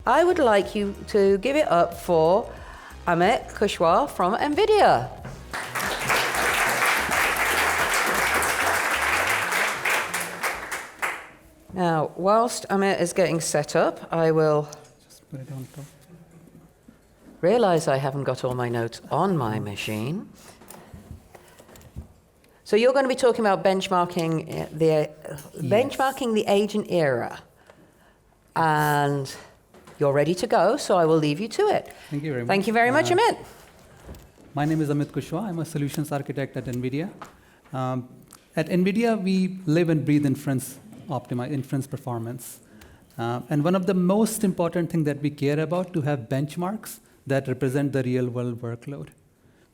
I would like you to give it up for Amit Kushwaha from Nvidia. Now, whilst Amit is getting set up, I will just put it on top. Realize I haven't got all my notes on my machine. So you're going to be talking about benchmarking the agent era. And you're ready to go, so I will leave you to it. Thank you very much. Thank you very much, Amit. My name is Amit Kushwaha. I'm a solutions architect at Nvidia. At Nvidia, we live and breathe inference performance. And one of the most important things that we care about to have benchmarks that represent the real-world workload.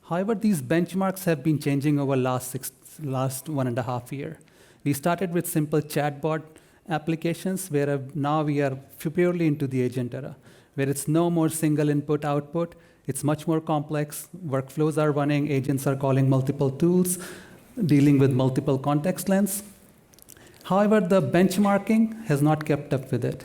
However, these benchmarks have been changing over last 1.5 years. We started with simple chatbot applications, where now we are purely into the agent era, where it's no more single input-output. It's much more complex. Workflows are running. Agents are calling multiple tools, dealing with multiple context lengths. However, the benchmarking has not kept up with it.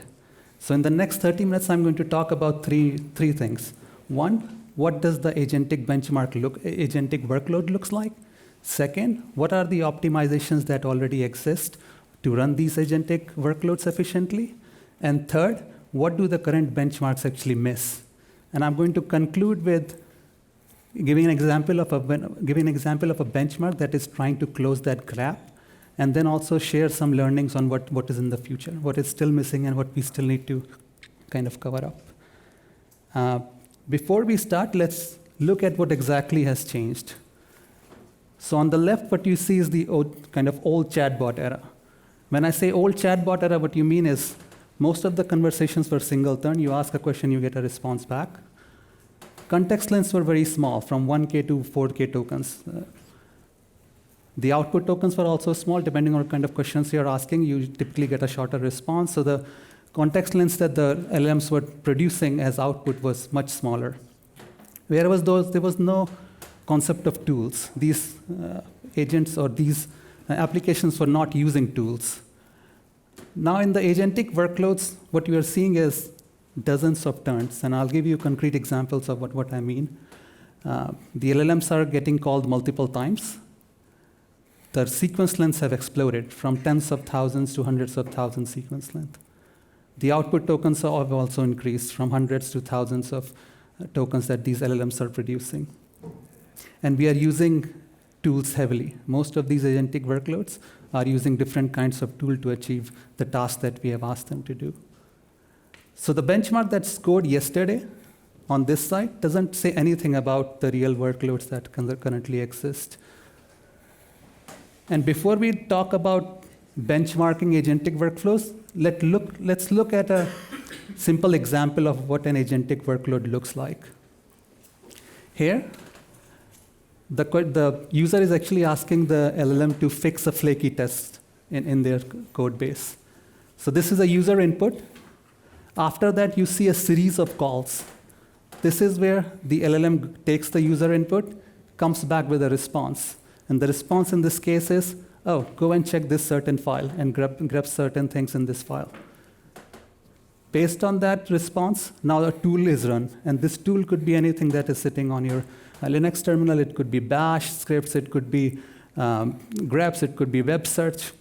So in the next 30 minutes, I'm going to talk about three things. One, what does the agentic workload looks like? Second, what are the optimizations that already exist to run these agentic workloads efficiently? And third, what do the current benchmarks actually miss? And I'm going to conclude with giving an example of a benchmark that is trying to close that gap, and then also share some learnings on what is in the future, what is still missing, and what we still need to kind of cover up. Before we start, let's look at what exactly has changed. So on the left, what you see is the old chatbot era. When I say old chatbot era, what you mean is most of the conversations were single turn. You ask a question, you get a response back. Context lengths were very small, from 1K to 4K tokens. The output tokens were also small. Depending on what kind of questions you're asking, you typically get a shorter response. So the context lengths that the LLMs were producing as output was much smaller. Whereas there was no concept of tools. These agents or these applications were not using tools. Now in the agentic workloads, what you are seeing is dozens of turns, and I'll give you concrete examples of what I mean. The LLMs are getting called multiple times. The sequence lengths have exploded from tens of thousands to hundreds of thousands sequence length. The output tokens have also increased from hundreds to thousands of tokens that these LLMs are producing. And we are using tools heavily. Most of these agentic workloads are using different kinds of tool to achieve the task that we have asked them to do. So the benchmark that's scored yesterday on this side doesn't say anything about the real workloads that currently exist. And before we talk about benchmarking agentic workflows, let's look at a simple example of what an agentic workload looks like. Here, the user is actually asking the LLM to fix a flaky test in their code base. So this is a user input. After that, you see a series of calls. This is where the LLM takes the user input, comes back with a response. And the response in this case is, oh, go and check this certain file and grab certain things in this file. Based on that response, now a tool is run. And this tool could be anything that is sitting on your Linux terminal. It could be bash scripts. It could be grabs. It could be web search.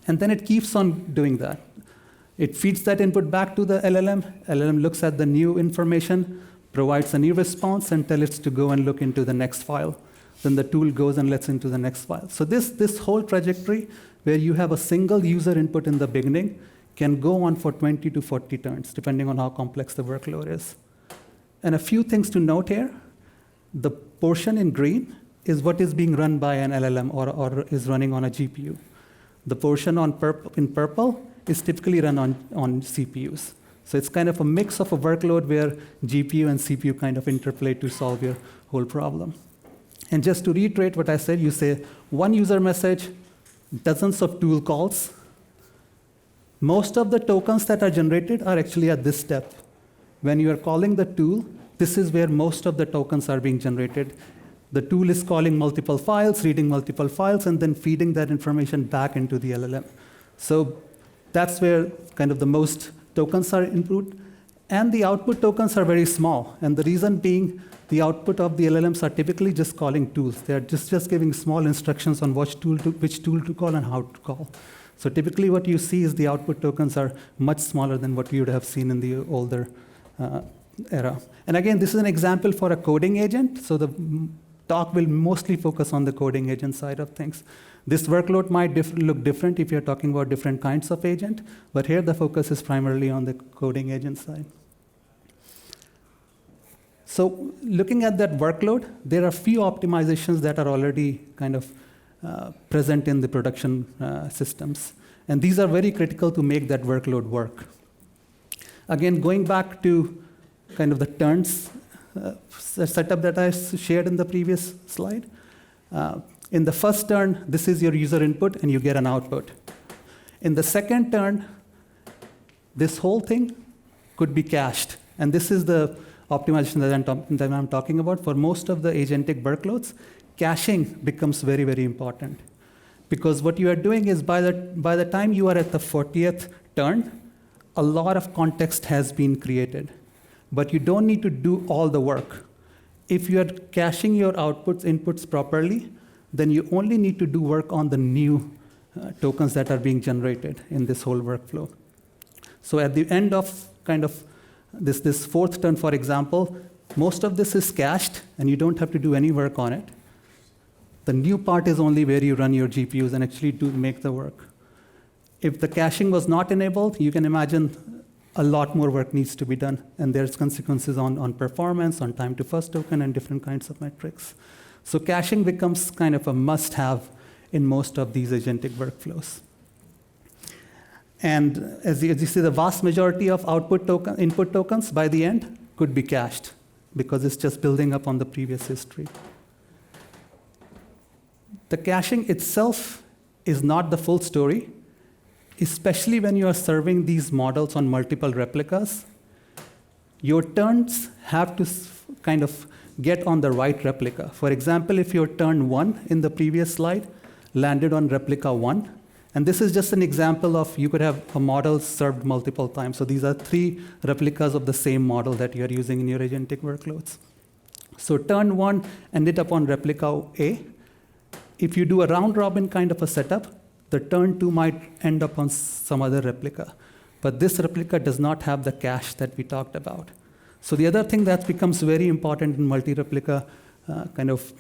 And then it keeps on doing that. It feeds that input back to the LLM. LLM looks at the new information, provides a new response, and tells it to go and look into the next file. Then the tool goes and lets into the next file. So this whole trajectory, where you have a single user input in the beginning, can go on for 20 to 40 turns, depending on how complex the workload is. And a few things to note here. The portion in green is what is being run by an LLM or is running on a GPU. The portion in purple is typically run on CPUs. So it's kind of a mix of a workload where GPU and CPU kind of interplay to solve your whole problem. And just to reiterate what I said, you say one user message, dozens of tool calls. Most of the tokens that are generated are actually at this step. When you are calling the tool, this is where most of the tokens are being generated. The tool is calling multiple files, reading multiple files, and then feeding that information back into the LLM. So that's where kind of the most tokens are input. And the output tokens are very small. And the reason being, the output of the LLMs are typically just calling tools. They're just giving small instructions on which tool to call and how to call. So typically what you see is the output tokens are much smaller than what you would have seen in the older era. And again, this is an example for a coding agent. So the talk will mostly focus on the coding agent side of things. This workload might look different if you're talking about different kinds of agent, but here the focus is primarily on the coding agent side. So looking at that workload, there are few optimizations that are already kind of present in the production systems. And these are very critical to make that workload work. Again, going back to kind of the turns setup that I shared in the previous slide. In the first turn, this is your user input, and you get an output. In the second turn, this whole thing could be cached. And this is the optimization that I'm talking about. For most of the agentic workloads, caching becomes very, very important. Because what you are doing is by the time you are at the 40th turn, a lot of context has been created. But you don't need to do all the work. If you are caching your inputs properly, then you only need to do work on the new tokens that are being generated in this whole workflow. So at the end of kind of this fourth turn, for example, most of this is cached, and you don't have to do any work on it. The new part is only where you run your GPUs and actually do make the work. If the caching was not enabled, you can imagine a lot more work needs to be done, and there's consequences on performance, on time to first token, and different kinds of metrics. So caching becomes kind of a must-have in most of these agentic workflows. And as you see, the vast majority of input tokens by the end could be cached because it's just building up on the previous history. The caching itself is not the full story, especially when you are serving these models on multiple replicas. Your turns have to kind of get on the right replica. For example, if your turn 1 in the previous slide landed on replica 1, and this is just an example of you could have a model served multiple times. So these are 3 replicas of the same model that you're using in your agentic workloads. So turn 1 ended up on replica A. If you do a round robin kind of a setup, the turn 2 might end up on some other replica. But this replica does not have the cache that we talked about. So the other thing that becomes very important in multi-replica kind of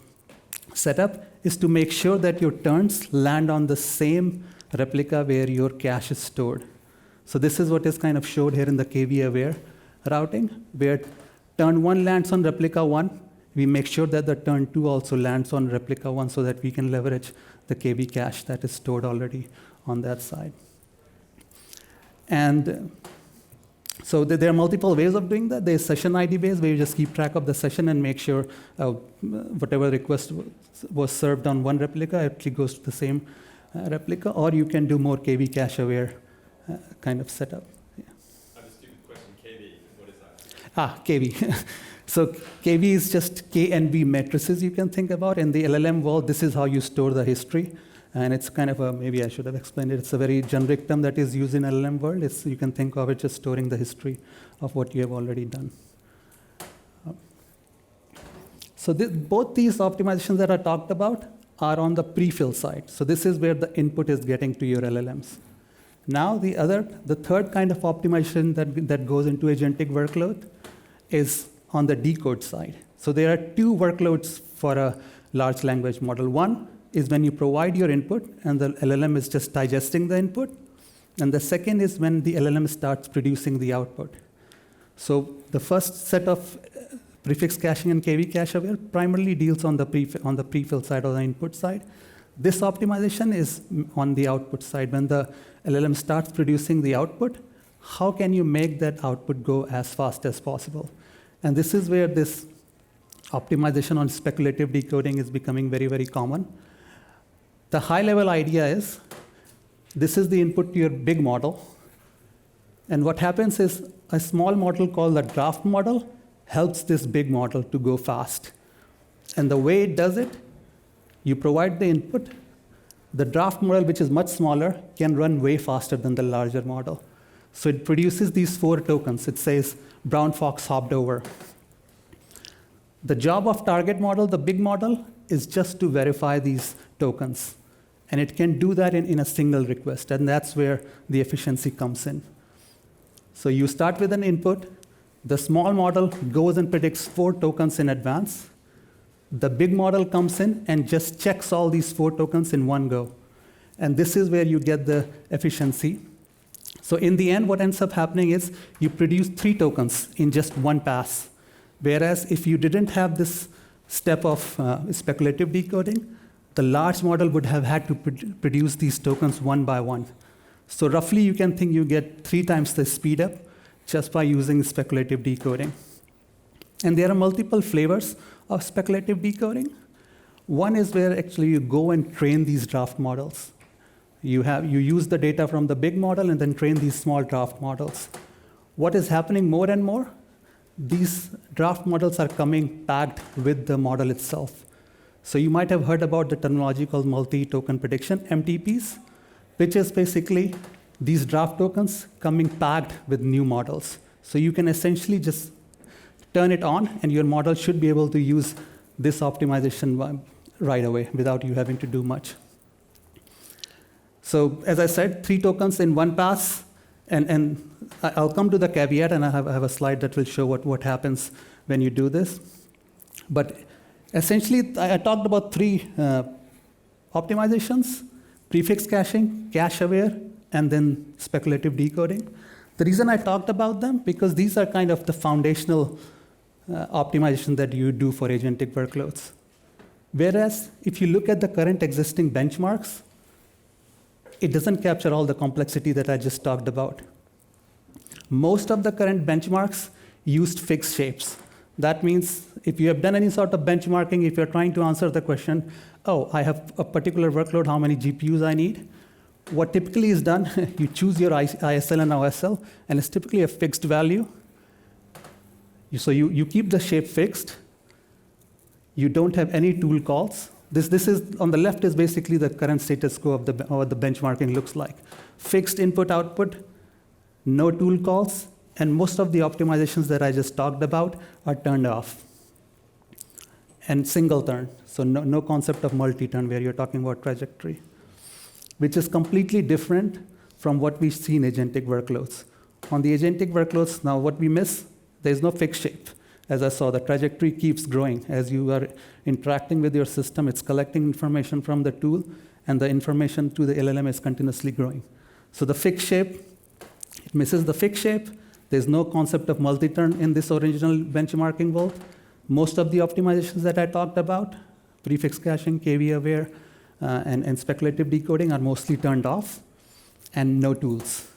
setup is to make sure that your turns land on the same replica where your cache is stored. So this is what is kind of showed here in the KV-aware routing, where turn 1 lands on replica 1. We make sure that the turn 2 also lands on replica 1 so that we can leverage the KV cache that is stored already on that side. And so there are multiple ways of doing that. There's session ID based, where you just keep track of the session and make sure whatever request was served on one replica actually goes to the same replica, or you can do more KV cache aware kind of setup. Yeah. I have a stupid question. KV, what is that? KV. So KV is just K and V matrices you can think about. In the LLM world, this is how you store the history. And it's kind of a, maybe I should have explained it, it's a very generic term that is used in LLM world. You can think of it just storing the history of what you have already done. So both these optimizations that I talked about are on the prefill side. So this is where the input is getting to your LLMs. Now the third kind of optimization that goes into agentic workload is on the decode side. So there are 2 workloads for a large language model. One is when you provide your input and the LLM is just digesting the input. And the second is when the LLM starts producing the output. So the first set of prefix caching and KV cache aware primarily deals on the prefill side or the input side. This optimization is on the output side. When the LLM starts producing the output, how can you make that output go as fast as possible? And this is where this optimization on speculative decoding is becoming very, very common. The high-level idea is, this is the input to your big model. And what happens is a small model called the draft model helps this big model to go fast. And the way it does it, you provide the input. The draft model, which is much smaller, can run way faster than the larger model. So it produces these 4 tokens. It says, brown fox hopped over. The job of target model, the big model, is just to verify these tokens. And it can do that in a single request, and that's where the efficiency comes in. So you start with an input. The small model goes and predicts 4 tokens in advance. The big model comes in and just checks all these 4 tokens in one go. And this is where you get the efficiency. So in the end, what ends up happening is you produce 3 tokens in just one pass. Whereas if you didn't have this step of speculative decoding, the large model would have had to produce these tokens one by one. So roughly, you can think you get 3 times the speed up just by using speculative decoding. And there are multiple flavors of speculative decoding. One is where actually you go and train these draft models. You use the data from the big model and then train these small draft models. What is happening more and more? These draft models are coming packed with the model itself. So you might have heard about the terminology called multi-token prediction, MTPs, which is basically these draft tokens coming packed with new models. So you can essentially just turn it on, and your model should be able to use this optimization right away without you having to do much. So as I said, 3 tokens in one pass, and I'll come to the caveat, and I have a slide that will show what happens when you do this. But essentially, I talked about 3 optimizations: prefix caching, cache-aware, and then speculative decoding. The reason I talked about them, because these are kind of the foundational optimization that you do for agentic workloads. Whereas if you look at the current existing benchmarks, it doesn't capture all the complexity that I just talked about. Most of the current benchmarks used fixed shapes. That means if you have done any sort of benchmarking, if you're trying to answer the question, oh, I have a particular workload, how many GPUs I need? What typically is done, you choose your ISL and OSL, and it's typically a fixed value. So you keep the shape fixed. You don't have any tool calls. This is, on the left is basically the current status quo of what the benchmarking looks like. Fixed input-output, no tool calls, and most of the optimizations that I just talked about are turned off. And single turn, so no concept of multi-turn where you're talking about trajectory, which is completely different from what we see in agentic workloads. On the agentic workloads, now what we miss, there's no fixed shape. As I saw, the trajectory keeps growing. As you are interacting with your system, it's collecting information from the tool, and the information to the LLM is continuously growing. So the fixed shape, it misses the fixed shape. There's no concept of multi-turn in this original benchmarking world. Most of the optimizations that I talked about, prefix caching, KV-aware, and speculative decoding are mostly turned off, and no tools.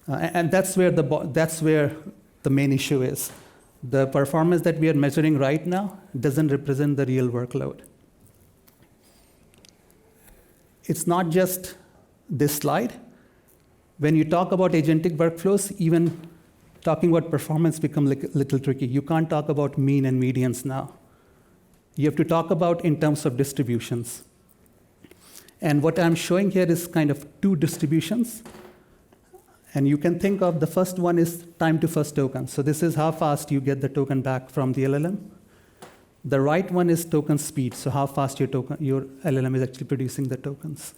And that's where the main issue is. The performance that we are measuring right now doesn't represent the real workload. It's not just this slide. When you talk about agentic workflows, even talking about performance becomes a little tricky. You can't talk about mean and medians now. You have to talk about in terms of distributions. And what I'm showing here is kind of 2 distributions. And you can think of the first one is time to first token. So this is how fast you get the token back from the LLM. The right one is token speed, so how fast your LLM is actually producing the tokens.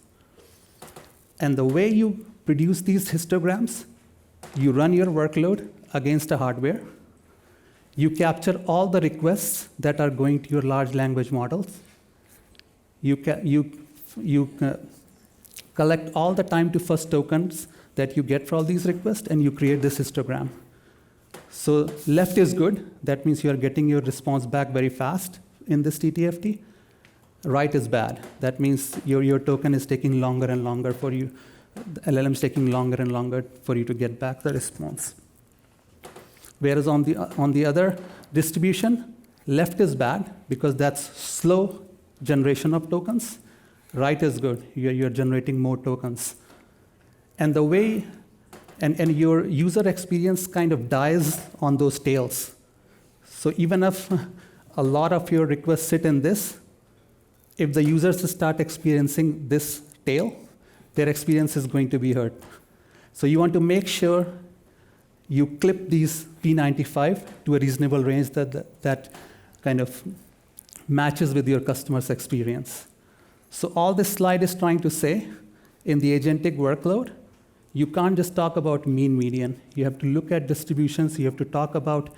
And the way you produce these histograms, you run your workload against a hardware. You capture all the requests that are going to your large language models. You collect all the time to first tokens that you get for all these requests, and you create this histogram. So left is good. That means you are getting your response back very fast in this TTFT. Right is bad. That means your token is taking longer and longer for you. The LLM is taking longer and longer for you to get back the response. Whereas on the other distribution, left is bad because that's slow generation of tokens. Right is good. You're generating more tokens. And the way, and your user experience kind of dies on those tails. So even if a lot of your requests sit in this, if the users start experiencing this tail, their experience is going to be hurt. So you want to make sure you clip these P95 to a reasonable range that kind of matches with your customer's experience. So all this slide is trying to say, in the agentic workload, you can't just talk about mean median. You have to look at distributions. You have to talk about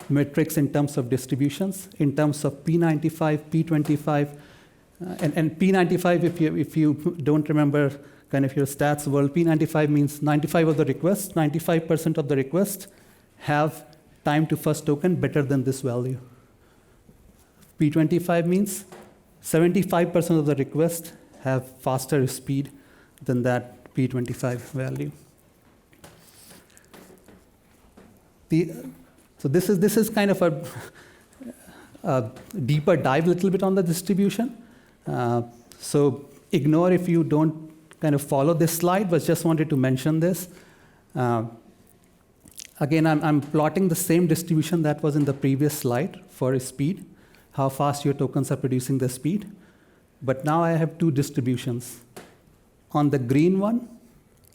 metrics in terms of distributions, in terms of P95, P25, and P95, if you don't remember kind of your stats world, P95 means 95 of the requests, 95% of the requests have time to first token better than this value. P25 means 75% of the requests have faster speed than that P25 value. So this is kind of a deeper dive, a little bit on the distribution. So ignore if you don't kind of follow this slide, but just wanted to mention this. Again, I'm plotting the same distribution that was in the previous slide for speed, how fast your tokens are producing the speed. But now I have two distributions. On the green one,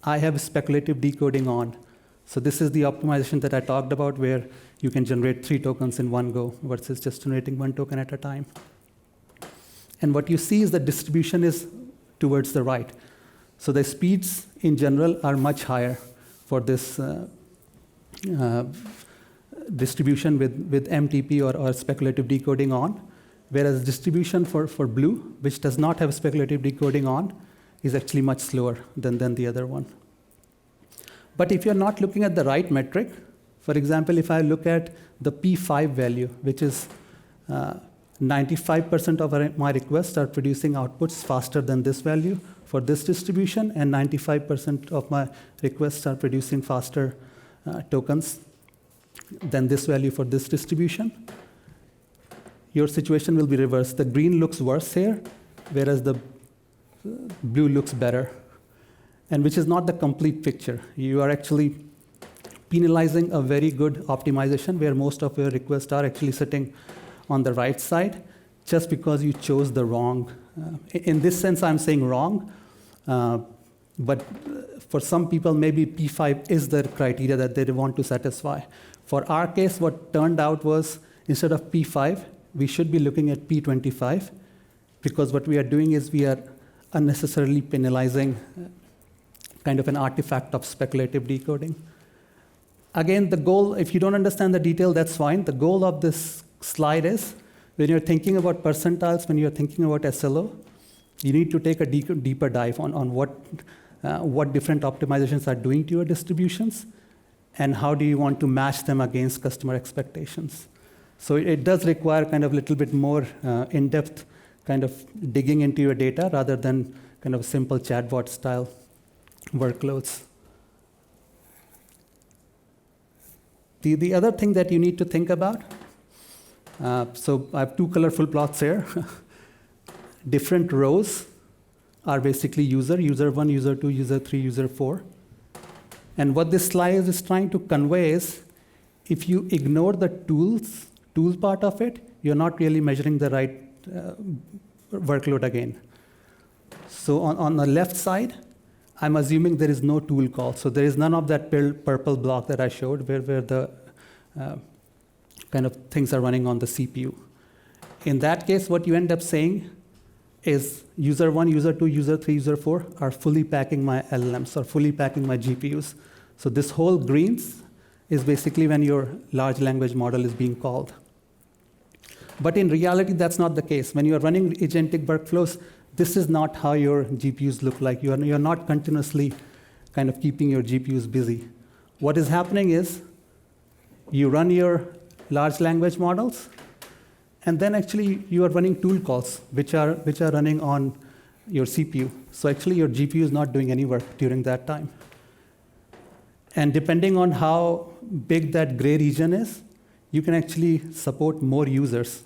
I have speculative decoding on. So this is the optimization that I talked about, where you can generate 3 tokens in one go versus just generating 1 token at a time. And what you see is the distribution is towards the right. So the speeds in general are much higher for this distribution with MTP or speculative decoding on, whereas distribution for blue, which does not have speculative decoding on, is actually much slower than the other one. But if you're not looking at the right metric, for example, if I look at the P5 value, which is 95% of my requests are producing outputs faster than this value for this distribution, and 95% of my requests are producing faster tokens than this value for this distribution, your situation will be reversed. The green looks worse here, whereas the blue looks better, and which is not the complete picture. You are actually penalizing a very good optimization where most of your requests are actually sitting on the right side just because you chose the wrong. In this sense, I'm saying wrong, but for some people, maybe P5 is the criteria that they want to satisfy. For our case, what turned out was instead of P5, we should be looking at P25, because what we are doing is we are unnecessarily penalizing kind of an artifact of speculative decoding. Again, the goal, if you don't understand the detail, that's fine. The goal of this slide is when you're thinking about percentiles, when you're thinking about SLO, you need to take a deeper dive on what different optimizations are doing to your distributions and how do you want to match them against customer expectations. So it does require kind of a little bit more in-depth kind of digging into your data rather than kind of simple chatbot style workloads. The other thing that you need to think about, so I have 2 colorful plots here. Different rows are basically user 1, user 2, user 3, user 4. And what this slide is trying to convey is, if you ignore the tools part of it, you're not really measuring the right workload again. So on the left side, I'm assuming there is no tool call. So there is none of that purple block that I showed where the kind of things are running on the CPU. In that case, what you end up saying is user 1, user 2, user 3, user 4 are fully packing my LLMs or fully packing my GPUs. So this whole greens is basically when your large language model is being called. But in reality, that's not the case. When you're running agentic workflows, this is not how your GPUs look like. You're not continuously kind of keeping your GPUs busy. What is happening is you run your large language models, and then actually you are running tool calls, which are running on your CPU. So actually your GPU is not doing any work during that time. And depending on how big that gray region is, you can actually support more users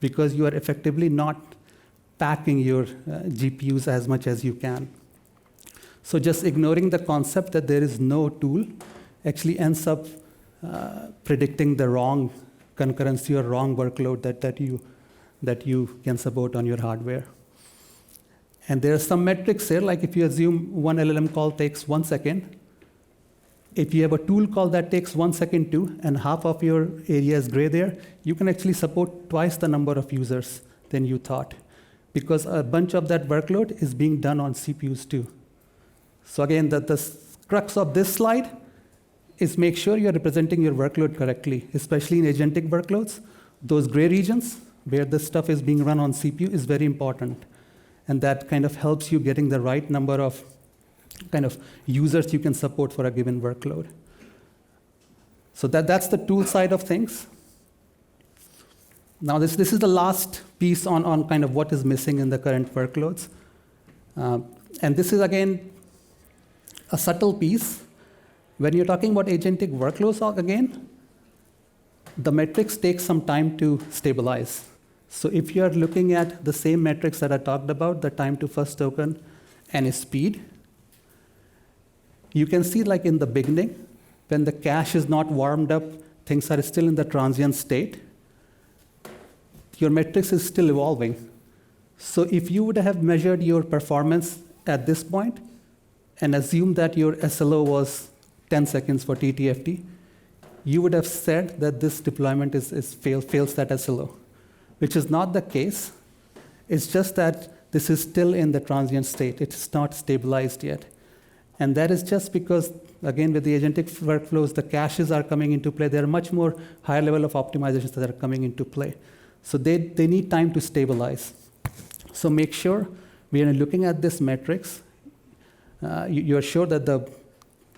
because you are effectively not packing your GPUs as much as you can. So just ignoring the concept that there is no tool actually ends up predicting the wrong concurrency or wrong workload that you can support on your hardware. And there are some metrics here, like if you assume one LLM call takes 1 second, if you have a tool call that takes 1 second to, and half of your area is gray there, you can actually support twice the number of users than you thought, because a bunch of that workload is being done on CPUs too. So again, the crux of this slide is make sure you're representing your workload correctly, especially in agentic workloads. Those gray regions where this stuff is being run on CPU is very important. And that kind of helps you getting the right number of kind of users you can support for a given workload. So that's the tool side of things. Now this is the last piece on kind of what is missing in the current workloads. And this is, again, a subtle piece. When you're talking about agentic workloads, again, the metrics take some time to stabilize. So if you're looking at the same metrics that I talked about, the time to first token and speed, you can see like in the beginning, when the cache is not warmed up, things are still in the transient state, your metrics is still evolving. So if you would have measured your performance at this point and assumed that your SLO was 10 seconds for TTFT, you would have said that this deployment fails that SLO, which is not the case. It's just that this is still in the transient state. It's not stabilized yet. And that is just because, again, with the agentic workflows, the caches are coming into play. There are much more higher level of optimizations that are coming into play. So they need time to stabilize. So make sure when you're looking at this metrics, you're sure that the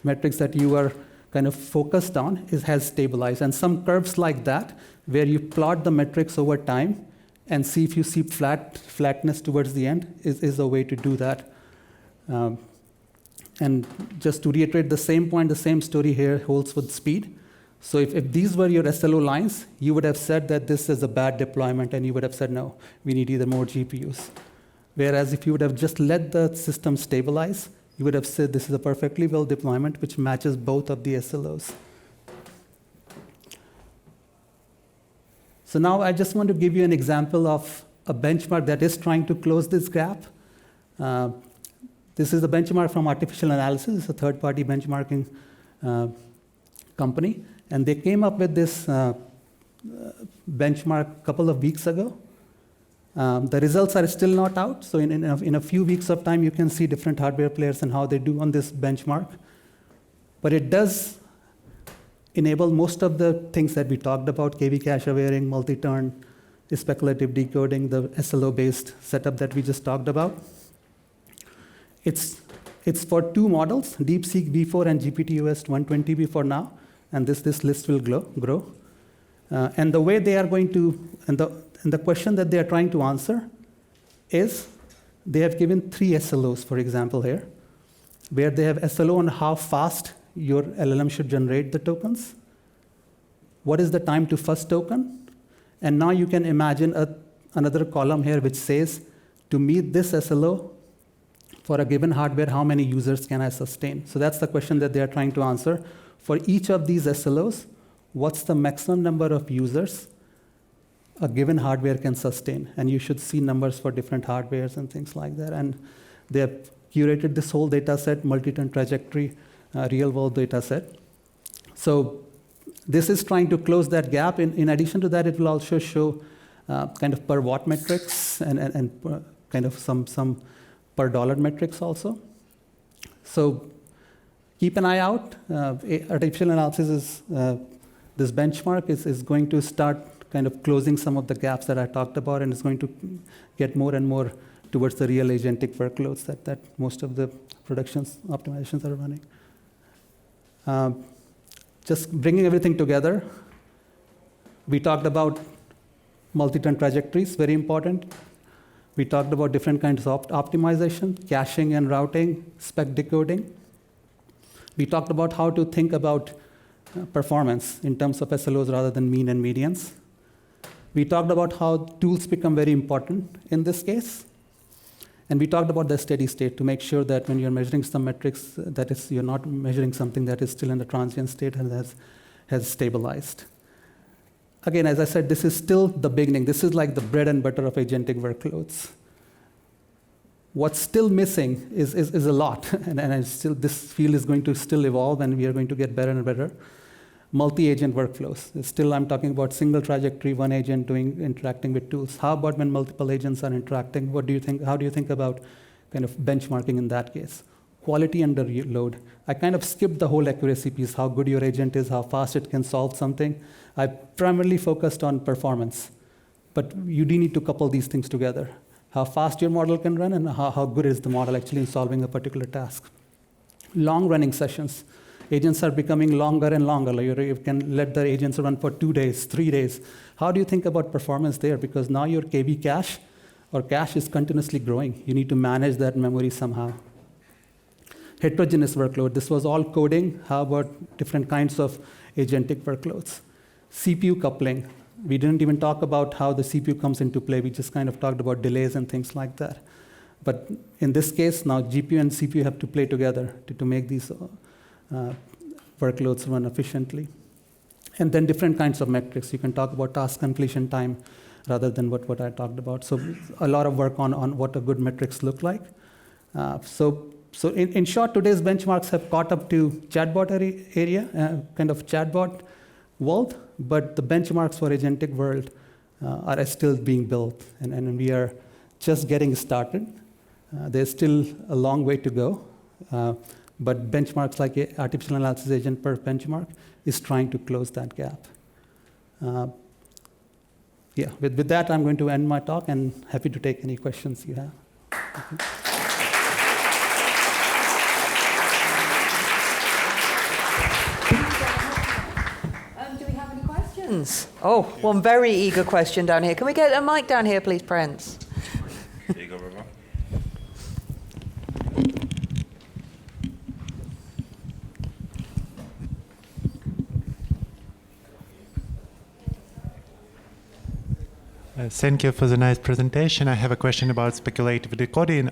metrics that you are kind of focused on has stabilized. And some curves like that, where you plot the metrics over time and see if you see flatness towards the end, is a way to do that. And just to reiterate the same point, the same story here holds with speed. So if these were your SLO lines, you would have said that this is a bad deployment, and you would have said, no, we need either more GPUs. Whereas if you would have just let the system stabilize, you would have said this is a perfectly well deployment which matches both of the SLOs. So now I just want to give you an example of a benchmark that is trying to close this gap. This is a benchmark from Artificial Analysis. It's a third-party benchmarking company. And they came up with this benchmark a couple of weeks ago. The results are still not out. So in a few weeks of time, you can see different hardware players and how they do on this benchmark. But it does enable most of the things that we talked about: KV cache aware, multi-turn, speculative decoding, the SLO-based setup that we just talked about. It's for two models, DeepSeek V4 and GPT-OS 120B for now, and this list will grow. And the way they are going to, and the question that they are trying to answer is, they have given 3 SLOs, for example, here, where they have SLO on how fast your LLM should generate the tokens, what is the time to first token, and now you can imagine another column here which says, to meet this SLO, for a given hardware, how many users can I sustain? So that's the question that they are trying to answer. For each of these SLOs, what's the maximum number of users a given hardware can sustain? And you should see numbers for different hardwares and things like that. And they have curated this whole data set, multi-turn trajectory, real-world data set. So this is trying to close that gap. In addition to that, it will also show kind of per watt metrics and kind of some per dollar metrics also. So keep an eye out. Artificial analysis is, this benchmark is going to start kind of closing some of the gaps that I talked about, and it's going to get more and more towards the real agentic workloads that most of the productions optimizations are running. Just bringing everything together, we talked about multi-turn trajectories, very important. We talked about different kinds of optimization, caching and routing, spec decoding. We talked about how to think about performance in terms of SLOs rather than mean and medians. We talked about how tools become very important in this case. And we talked about the steady state to make sure that when you're measuring some metrics, that is, you're not measuring something that is still in the transient state and has stabilized. Again, as I said, this is still the beginning. This is like the bread and butter of agentic workloads. What's still missing is a lot, and this field is going to still evolve, and we are going to get better and better. Multi-agent workflows. Still, I'm talking about single trajectory, one agent interacting with tools. How about when multiple agents are interacting? What do you think? How do you think about kind of benchmarking in that case? Quality under load. I kind of skipped the whole accuracy piece, how good your agent is, how fast it can solve something. I primarily focused on performance. But you do need to couple these things together. How fast your model can run and how good is the model actually in solving a particular task. Long-running sessions. Agents are becoming longer and longer. Like you can let the agents run for 2 days, 3 days. How do you think about performance there? Because now your KB cache or cache is continuously growing. You need to manage that memory somehow. Heterogeneous workload. This was all coding. How about different kinds of agentic workloads? CPU coupling. We didn't even talk about how the CPU comes into play. We just kind of talked about delays and things like that. But in this case, now GPU and CPU have to play together to make these workloads run efficiently. And then different kinds of metrics. You can talk about task completion time rather than what I talked about. So a lot of work on what a good metrics look like. So in short, today's benchmarks have caught up to chatbot area, kind of chatbot world, but the benchmarks for agentic world are still being built, and we are just getting started. There's still a long way to go, but benchmarks like artificial analysis agent per benchmark is trying to close that gap. Yeah, with that, I'm going to end my talk, and happy to take any questions you have. Do we have any questions? Oh, one very eager question down here. Can we get a mic down here, please, Prince? There you go, Baba. Thank you for the nice presentation. I have a question about speculative decoding.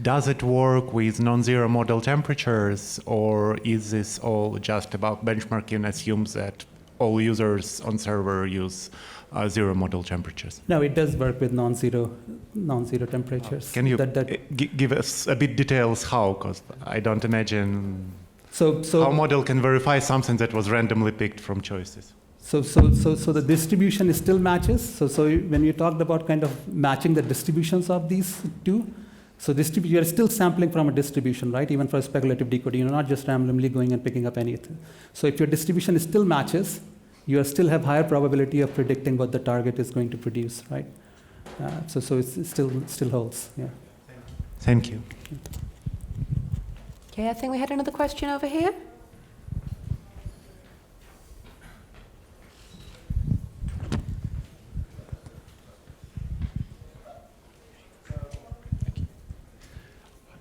Does it work with non-zero model temperatures, or is this all just about benchmarking, assumes that all users on server use zero model temperatures? No, it does work with non-zero temperatures. Can you give us a bit details how? Because I don't imagine how model can verify something that was randomly picked from choices. So the distribution is still matches. So when you talked about kind of matching the distributions of these two, so you're still sampling from a distribution, right? Even for speculative decoding, you're not just randomly going and picking up anything. So if your distribution is still matches, you still have higher probability of predicting what the target is going to produce, right? So it still holds. Yeah. Thank you. Okay, I think we had another question over here.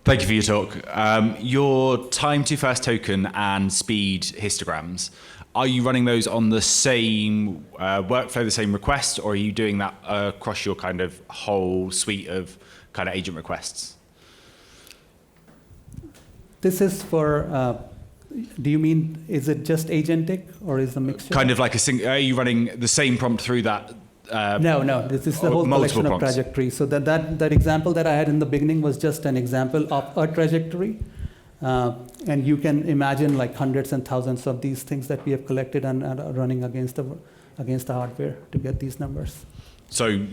Thank you for your talk. Your time to first token and speed histograms, are you running those on the same workflow, the same request, or are you doing that across your kind of whole suite of kind of agent requests? This is for, do you mean, is it just agentic or is the mixture? Kind of like are you running the same prompt through that? No, this is the whole collection of trajectories. So that example that I had in the beginning was just an example of a trajectory. And you can imagine like hundreds and thousands of these things that we have collected and are running against the hardware to get these numbers. So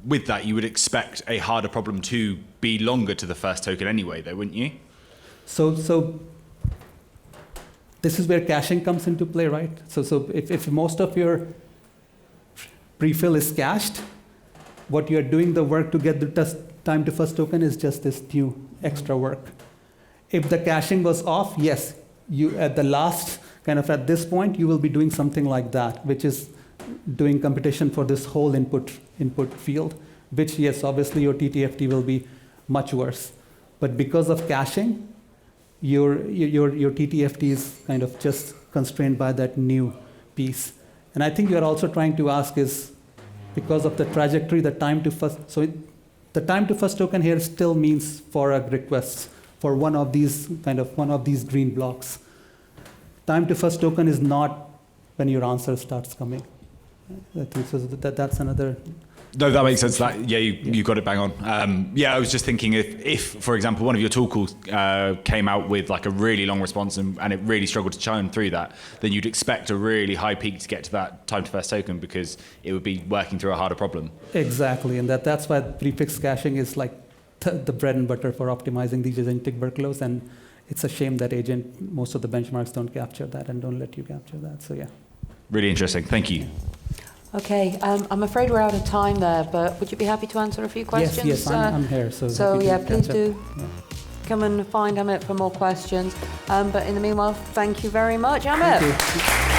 with that, you would expect a harder problem to be longer to the first token anyway, though, wouldn't you? So this is where caching comes into play, right? So if most of your prefill is cached, what you're doing the work to get the time to first token is just this new extra work. If the caching was off, yes, you at the last, kind of at this point, you will be doing something like that, which is doing computation for this whole input field, which, yes, obviously your TTFT will be much worse. But because of caching, your TTFT is kind of just constrained by that new piece. And I think you're also trying to ask is, because of the trajectory, the time to first, so the time to first token here still means for a request for one of these green blocks. Time to first token is not when your answer starts coming. I think so that's another No, that makes sense. You got it bang on. I was just thinking if, for example, one of your tool calls came out with like a really long response and it really struggled to churn through that, then you'd expect a really high peak to get to that time to first token because it would be working through a harder problem. Exactly, and that's why prefix caching is like the bread and butter for optimizing these agentic workloads. And it's a shame that most of the benchmarks don't capture that and don't let you capture that. So yeah. Really interesting. Thank you. Okay, I'm afraid we're out of time there, but would you be happy to answer a few questions? Yes, I'm here. So please do come and find Amit for more questions. But in the meanwhile, thank you very much, Amit. Thank you.